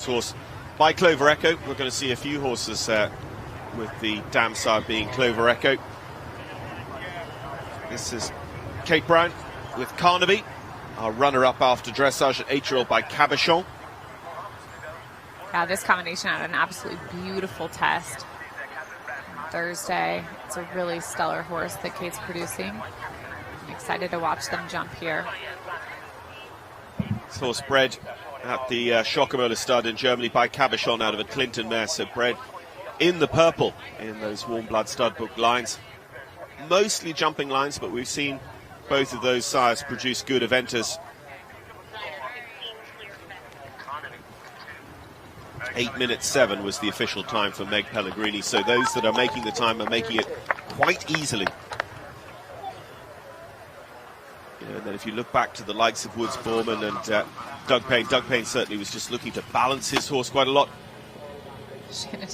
horse by Clover Echo. We're going to see a few horses with the dam side being Clover Echo. This is Kate Brown with Carnaby, our runner-up after dressage at 8-year-old by Cabochon. Yeah, this combination had an absolutely beautiful test on Thursday. It's a really stellar horse that Kate's producing. I'm excited to watch them jump here. This horse bred at the Schockemoeller stud in Germany by Cabochon out of a Clinton mare, so bred in the purple in those Warm Blood stud book lines. Mostly jumping lines, but we've seen both of those sires produce good eventers. 8:07 was the official time for Meg Pellegrini, so those that are making the time are making it quite easily. And then if you look back to the likes of Woods Borman and Doug Payne certainly was just looking to balance his horse quite a lot.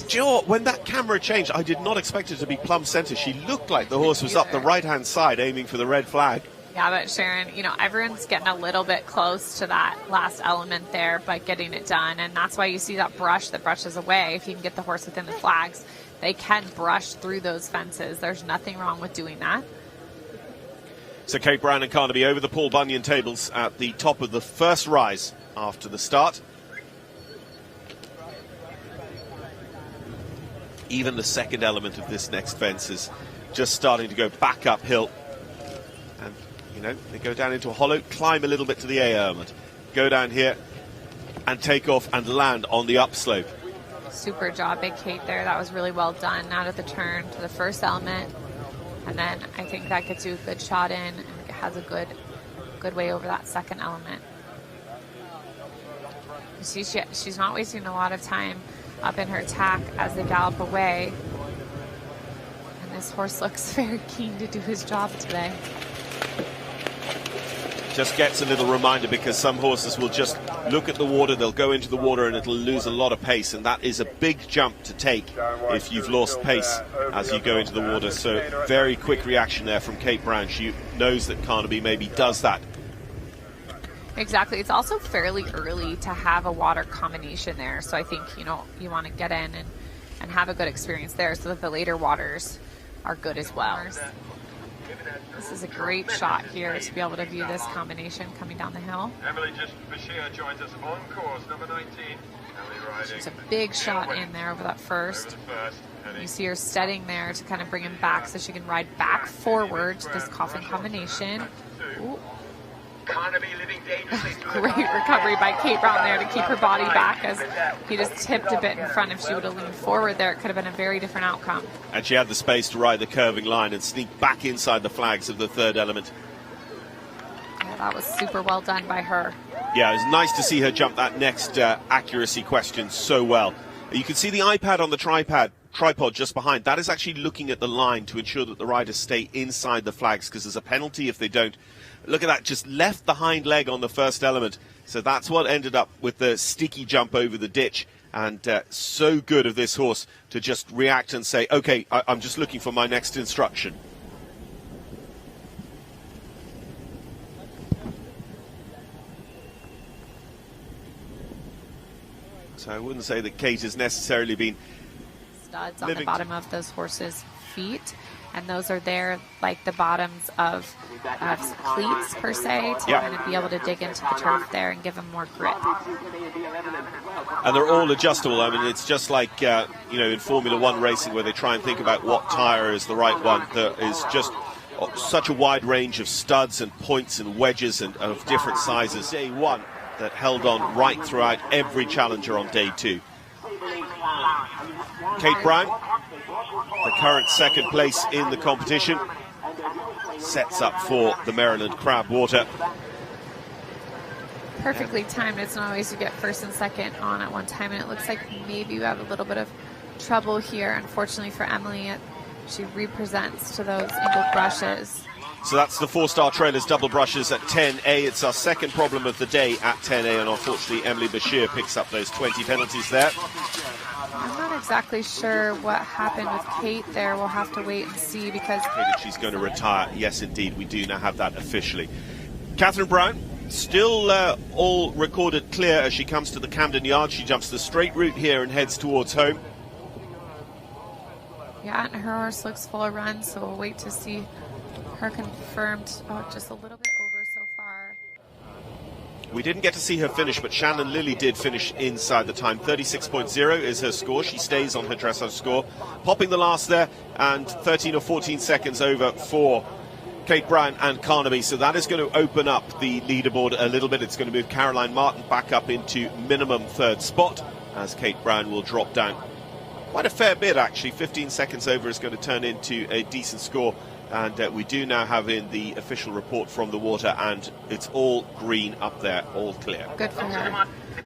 Do you know what? When that camera changed, I did not expect her to be plumb center. She looked like the horse was up the right-hand side aiming for the red flag. Yeah, but Sharon, you know, everyone's getting a little bit close to that last element there by getting it done, and that's why you see that brush that brushes away. If you can get the horse within the flags, they can brush through those fences. There's nothing wrong with doing that. So Kate Brown and Carnaby over the Paul Bunyan tables at the top of the first rise after the start. Even the second element of this next fence is just starting to go back uphill. And, you know, they go down into a hollow, climb a little bit to the A element, go down here and take off and land on the upslope. Super job, Big Kate there. That was really well done out of the turn to the first element. And then I think that gets you a good shot in and has a good way over that second element. You see, she's not wasting a lot of time up in her tack as they gallop away. And this horse looks very keen to do his job today. Just gets a little reminder, because some horses will just look at the water, they'll go into the water and it'll lose a lot of pace, and that is a big jump to take if you've lost pace as you go into the water. So very quick reaction there from Kate Brown. She knows that Carnaby maybe does that. Exactly. It's also fairly early to have a water combination there, so I think, you know, you want to get in and have a good experience there so that the later waters are good as well. This is a great shot here to be able to view this combination coming down the hill. Emily Bashir joins us on course, number 19. There's a big shot in there over that first. You see her steadying there to kind of bring him back so she can ride back forward to this coffin combination. Ooh. Great recovery by Kate Brown there to keep her body back, as he just tipped a bit in front. If she would have leaned forward there, it could have been a very different outcome. And she had the space to ride the curving line and sneak back inside the flags of the third element. Yeah, that was super well done by her. Yeah, it was nice to see her jump that next accuracy question so well. You can see the iPad on the tripod just behind. That is actually looking at the line to ensure that the riders stay inside the flags, because there's a penalty if they don't. Look at that, just left the hind leg on the first element. So that's what ended up with the sticky jump over the ditch. And so good of this horse to just react and say, okay, I'm just looking for my next instruction. So I wouldn't say that Kate has necessarily been studs on the bottom of those horses' feet. And those are there like the bottoms of cleats, per se, to kind of be able to dig into the turf there and give them more grip. And they're all adjustable. I mean, it's just like, you know, in Formula One racing, where they try and think about what tyre is the right one. There is just such a wide range of studs and points and wedges and of different sizes. Day one that held on right throughout every challenger on day two. Kate Brown, the current second place in the competition, sets up for the Maryland Crab Water. Perfectly timed. It's not always you get first and second on at one time, and it looks like maybe you have a little bit of trouble here. Unfortunately for Emily, she represents to those angled brushes. So that's the 4-star trailers double brushes at 10A. It's our second problem of the day at 10A, and unfortunately Emily Bashir picks up those 20 penalties there. I'm not exactly sure what happened with Kate there. We'll have to wait and see, because She's going to retire. Yes, indeed, we do now have that officially. Catherine Brown Still all recorded clear as she comes to the Camden Yard. She jumps the straight route here and heads towards home. Yeah, and her horse looks full of run, so we'll wait to see her confirmed. Oh, just a little bit over so far. We didn't get to see her finish, but Shannon Lilly did finish inside the time. 36.0 is her score. She stays on her dressage score. Popping the last there, and 13 or 14 seconds over for Kate Brown and Carnaby. So that is going to open up the leaderboard a little bit. It's going to move Caroline Martin back up into minimum third spot, as Kate Brown will drop down quite a fair bit, actually. 15 seconds over is going to turn into a decent score. And we do now have in the official report from the water, and it's all green up there, all clear. Good for her.